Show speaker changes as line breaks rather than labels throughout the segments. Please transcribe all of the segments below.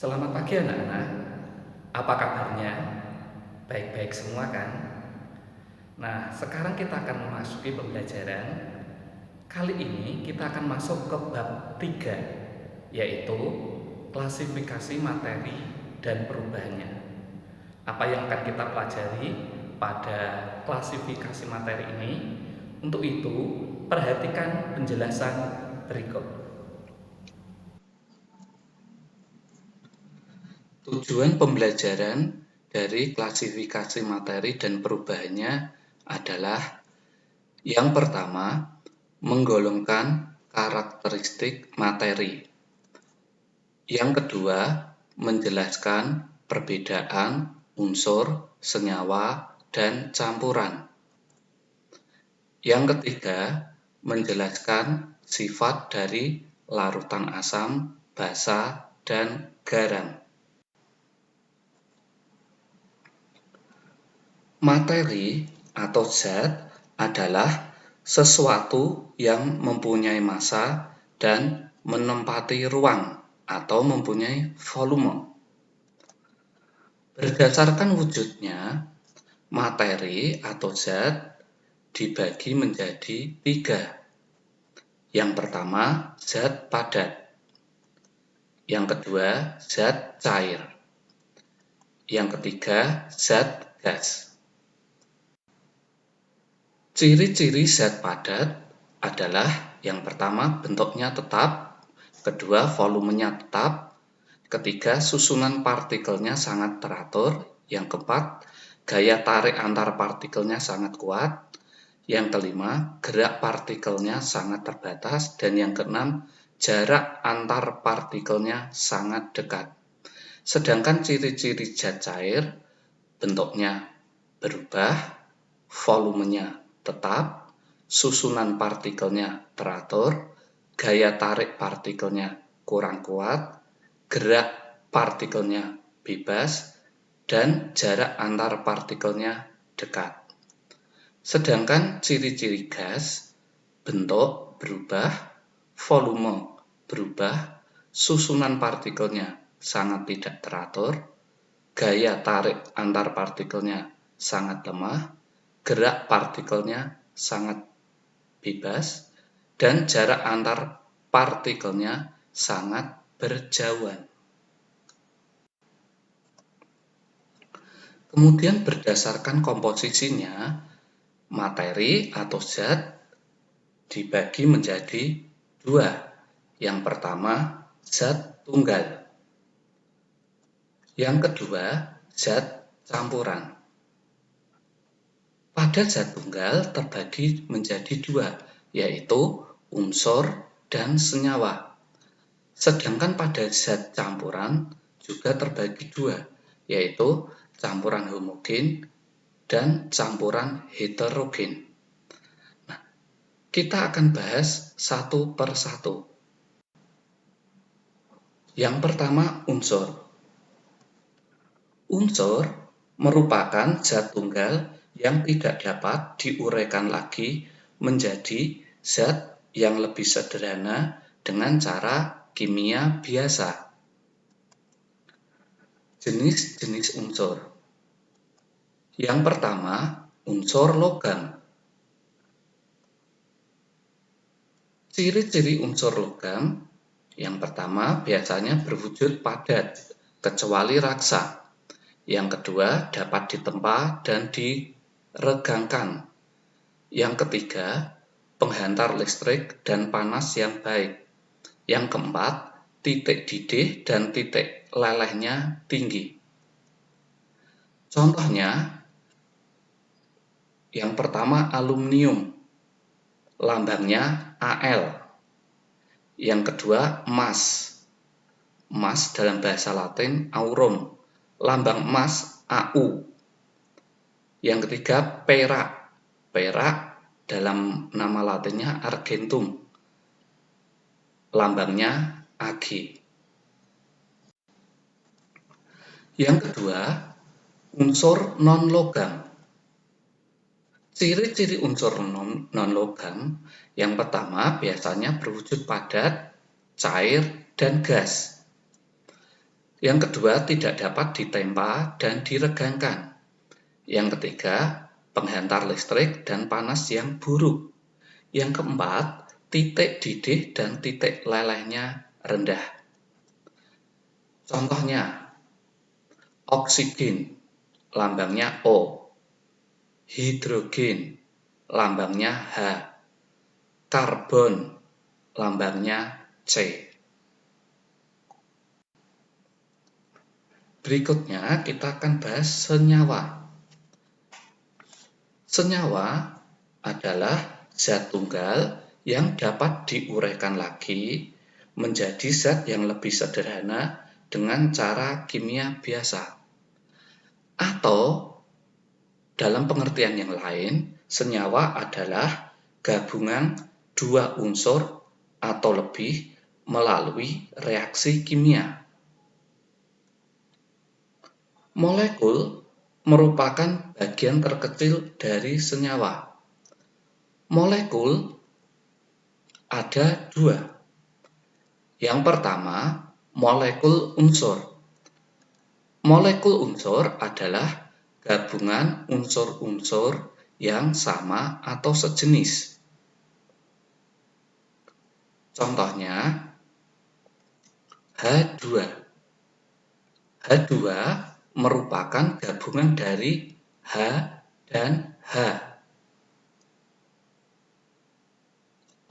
Selamat pagi anak-anak, apa kabarnya? Baik-baik semua kan? Nah, sekarang kita akan memasuki pembelajaran. Kali ini kita akan masuk ke bab 3, yaitu klasifikasi materi dan perubahannya. Apa yang akan kita pelajari pada klasifikasi materi ini? Untuk itu, perhatikan penjelasan berikut.
Tujuan pembelajaran dari klasifikasi materi dan perubahannya adalah yang pertama, menggolongkan karakteristik materi. Yang kedua, menjelaskan perbedaan unsur, senyawa, dan campuran. Yang ketiga, menjelaskan sifat dari larutan asam, basa, dan garam. Materi atau zat adalah sesuatu yang mempunyai massa dan menempati ruang atau mempunyai volume. Berdasarkan wujudnya, materi atau zat dibagi menjadi 3. Yang pertama, zat padat. Yang kedua, zat cair. Yang ketiga, zat gas. Ciri-ciri zat padat adalah yang pertama bentuknya tetap, kedua volumenya tetap, ketiga susunan partikelnya sangat teratur, yang keempat gaya tarik antar partikelnya sangat kuat, yang kelima gerak partikelnya sangat terbatas, dan yang keenam jarak antar partikelnya sangat dekat. Sedangkan ciri-ciri zat cair bentuknya berubah, volumenya tetap, susunan partikelnya teratur, gaya tarik partikelnya kurang kuat, gerak partikelnya bebas, dan jarak antar partikelnya dekat. Sedangkan ciri-ciri gas, bentuk berubah, volume berubah, susunan partikelnya sangat tidak teratur, gaya tarik antar partikelnya sangat lemah, gerak partikelnya sangat bebas, dan jarak antar partikelnya sangat berjauhan. Kemudian berdasarkan komposisinya, materi atau zat dibagi menjadi 2. Yang pertama, zat tunggal. Yang kedua, zat campuran. Pada zat tunggal terbagi menjadi 2, yaitu unsur dan senyawa. Sedangkan pada zat campuran juga terbagi 2, yaitu campuran homogen dan campuran heterogen. Nah, kita akan bahas satu per satu. Yang pertama, unsur. Unsur merupakan zat tunggal yang tidak dapat diuraikan lagi menjadi zat yang lebih sederhana dengan cara kimia biasa. Jenis-jenis unsur. Yang pertama, unsur logam. Ciri-ciri unsur logam, yang pertama biasanya berwujud padat, kecuali raksa. Yang kedua dapat ditempa dan diregangkan. Yang ketiga, penghantar listrik dan panas yang baik. Yang keempat, titik didih dan titik lelehnya tinggi. Contohnya, yang pertama aluminium, lambangnya Al. Yang kedua, emas. Emas dalam bahasa Latin aurum, lambang emas Au. Yang ketiga, perak. Perak dalam nama latinnya argentum, lambangnya Ag. Yang kedua, unsur non-logam. Ciri-ciri unsur non-logam, yang pertama biasanya berwujud padat, cair, dan gas. Yang kedua, tidak dapat ditempa dan diregangkan. Yang ketiga, penghantar listrik dan panas yang buruk. Yang keempat, titik didih dan titik lelehnya rendah. Contohnya, oksigen, lambangnya O. Hidrogen, lambangnya H. Karbon, lambangnya C. Berikutnya kita akan bahas senyawa. Senyawa adalah zat tunggal yang dapat diuraikan lagi menjadi zat yang lebih sederhana dengan cara kimia biasa. Atau dalam pengertian yang lain, senyawa adalah gabungan dua unsur atau lebih melalui reaksi kimia. Molekul merupakan bagian terkecil dari senyawa. Molekul ada dua. Yang pertama, molekul unsur. Molekul unsur adalah gabungan unsur-unsur yang sama atau sejenis. Contohnya, H2. H2 merupakan gabungan dari H dan H.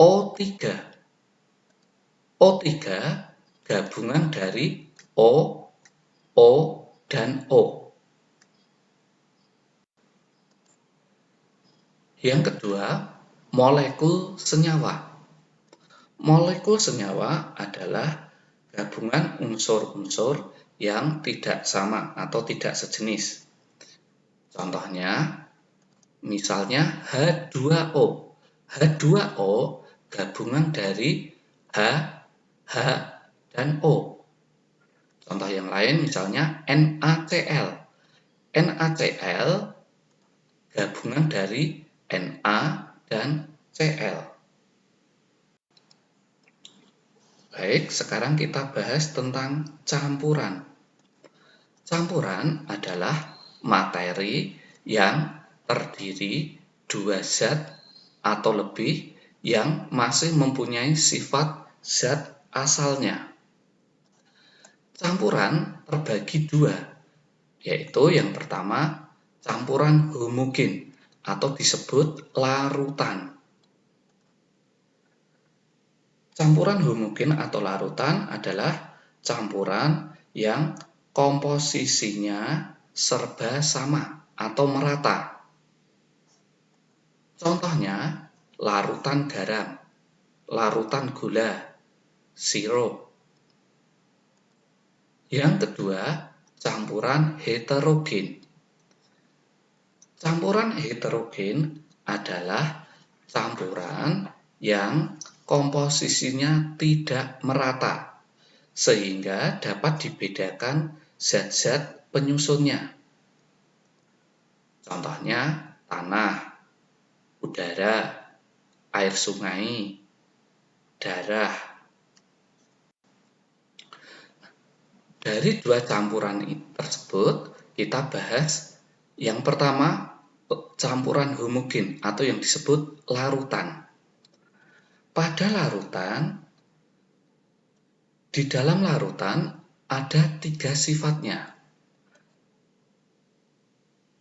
O3. O3 gabungan dari O, O, dan O. Yang kedua, molekul senyawa. Molekul senyawa adalah gabungan unsur-unsur yang tidak sama atau tidak sejenis. Contohnya, misalnya H2O. H2O gabungan dari H, H, dan O. Contoh yang lain misalnya NaCl. NaCl gabungan dari Na dan Cl. Baik, sekarang kita bahas tentang campuran. Campuran adalah materi yang terdiri dua zat atau lebih yang masih mempunyai sifat zat asalnya. Campuran terbagi dua, yaitu yang pertama campuran homogen atau disebut larutan. Campuran homogen atau larutan adalah campuran yang komposisinya serba sama atau merata. Contohnya, larutan garam, larutan gula, sirup. Yang kedua, campuran heterogen. Campuran heterogen adalah campuran yang komposisinya tidak merata, sehingga dapat dibedakan zat-zat penyusunnya. Contohnya, tanah, udara, air sungai, darah. Dari dua campuran tersebut, kita bahas yang pertama, campuran homogen atau yang disebut larutan. Pada larutan, di dalam larutan ada tiga sifatnya.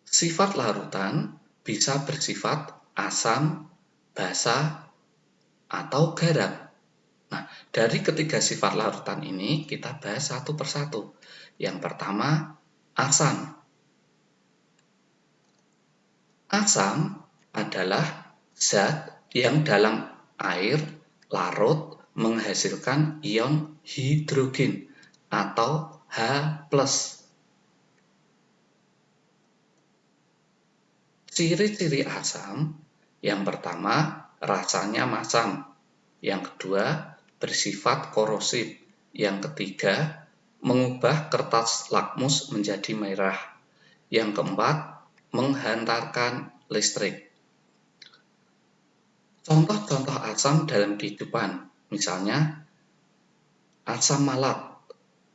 Sifat larutan bisa bersifat asam, basa, atau garam. Nah, dari ketiga sifat larutan ini kita bahas satu persatu. Yang pertama, asam. Asam adalah zat yang dalam air larut menghasilkan ion hidrogen atau H+. Ciri-ciri asam, yang pertama rasanya masam, yang kedua bersifat korosif, yang ketiga mengubah kertas lakmus menjadi merah, yang keempat menghantarkan listrik. Contoh-contoh asam dalam kehidupan, misalnya asam malat,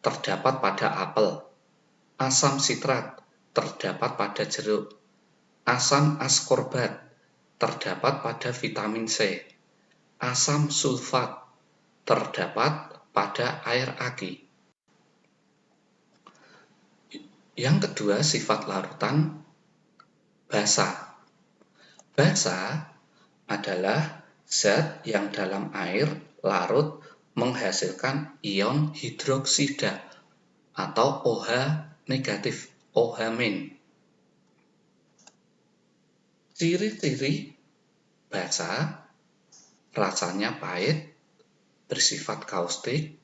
terdapat pada apel. Asam sitrat terdapat pada jeruk. Asam askorbat terdapat pada vitamin C. Asam sulfat terdapat pada air aki. Yang kedua, sifat larutan basa. Basa adalah zat yang dalam air larut menghasilkan ion hidroksida atau OH negatif, OH-. Ciri-ciri basa: rasanya pahit, bersifat kaustik,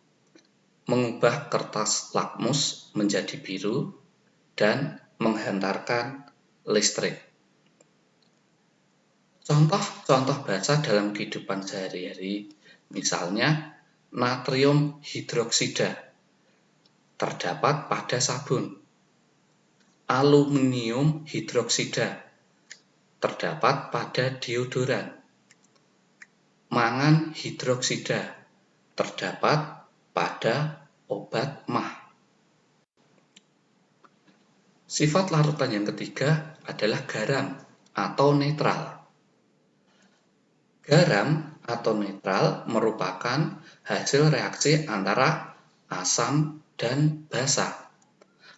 mengubah kertas lakmus menjadi biru, dan menghantarkan listrik. Contoh-contoh basa dalam kehidupan sehari-hari, misalnya natrium hidroksida terdapat pada sabun. Aluminium hidroksida terdapat pada deodoran. Mangan hidroksida terdapat pada obat mah. Sifat larutan yang ketiga adalah garam atau netral. Garam atau netral merupakan hasil reaksi antara asam dan basa.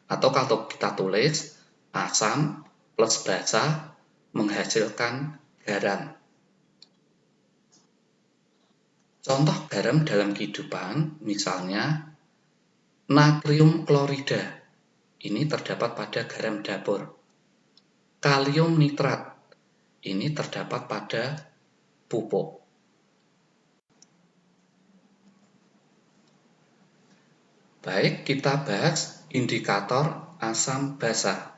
Atau kalau kita tulis, asam plus basa menghasilkan garam. Contoh garam dalam kehidupan, misalnya natrium klorida. Ini terdapat pada garam dapur. Kalium nitrat. Ini terdapat pada pupuk. Baik, kita bahas indikator asam basa.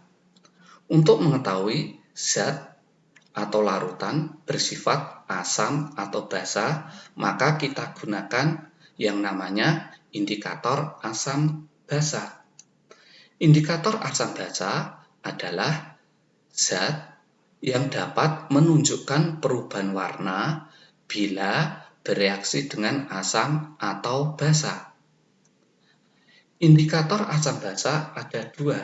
Untuk mengetahui zat atau larutan bersifat asam atau basa, maka kita gunakan yang namanya indikator asam basa. Indikator asam basa adalah zat yang dapat menunjukkan perubahan warna bila bereaksi dengan asam atau basa. Indikator asam basa ada dua.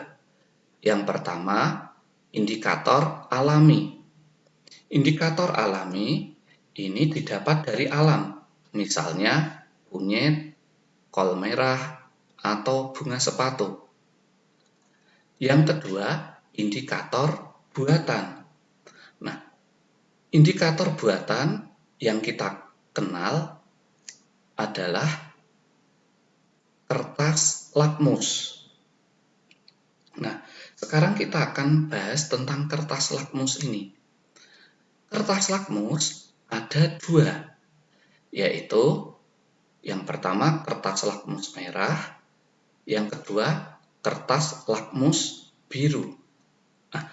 Yang pertama, indikator alami. Indikator alami ini didapat dari alam, misalnya kunyit, kol merah, atau bunga sepatu. Yang kedua, indikator buatan. Nah, indikator buatan yang kita kenal adalah kertas lakmus. Nah, sekarang kita akan bahas tentang kertas lakmus ini. Kertas lakmus ada dua, yaitu yang pertama kertas lakmus merah, yang kedua kertas lakmus biru. Nah,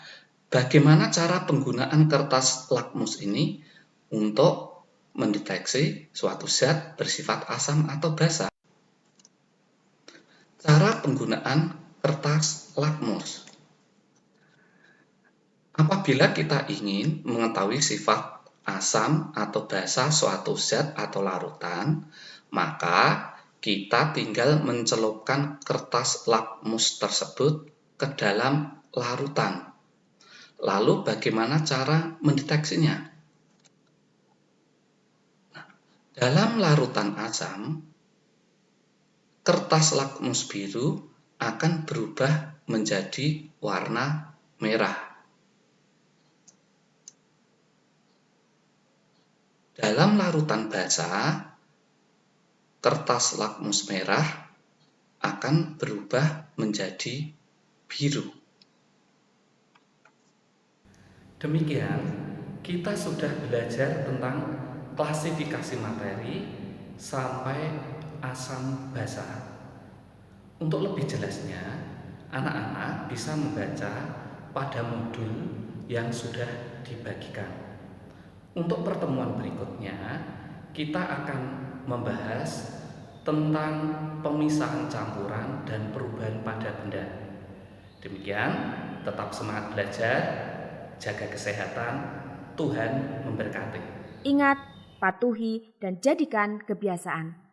bagaimana cara penggunaan kertas lakmus ini untuk mendeteksi suatu zat bersifat asam atau basa? Cara penggunaan kertas lakmus. Apabila kita ingin mengetahui sifat asam atau basa suatu zat atau larutan, maka kita tinggal mencelupkan kertas lakmus tersebut ke dalam larutan. Lalu bagaimana cara mendeteksinya? Dalam larutan asam, kertas lakmus biru akan berubah menjadi warna merah. Dalam larutan basa, kertas lakmus merah akan berubah menjadi biru.
Demikian, kita sudah belajar tentang klasifikasi materi sampai asam basa. Untuk lebih jelasnya, anak-anak bisa membaca pada modul yang sudah dibagikan. Untuk pertemuan berikutnya, kita akan membahas tentang pemisahan campuran dan perubahan pada benda. Demikian, tetap semangat belajar, jaga kesehatan, Tuhan memberkati.
Ingat, patuhi, dan jadikan kebiasaan.